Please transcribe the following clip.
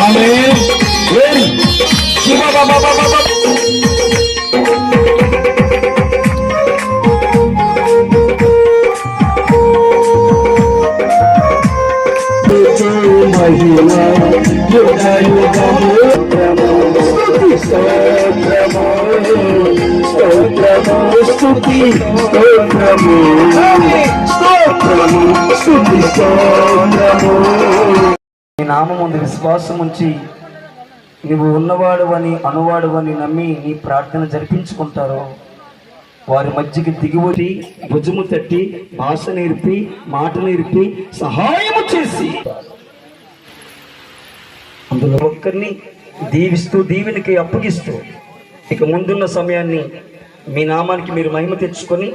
ఆమె మహిమ యుగ యుగము స్తోత్రము స్తోత్రము స్తుతి స్తోత్రము స్తోత్రము స్తుతి స్తోత్రము. నీ నామముందు విశ్వాసం ఉంచి నువ్వు ఉన్నవాడు అని అనువాడు అని నమ్మి నీ ప్రార్థన జరిపించుకుంటారు. వారి మధ్యకి దిగివచ్చి భుజము తట్టి భాష నేర్పి మాట నేర్పి సహాయము చేసి అందులో ఒక్కరిని దీవిస్తూ దీవెనికి అప్పగిస్తూ ఇక ముందున్న సమయాన్ని మీ నామానికి మీరు మహిమ తెచ్చుకొని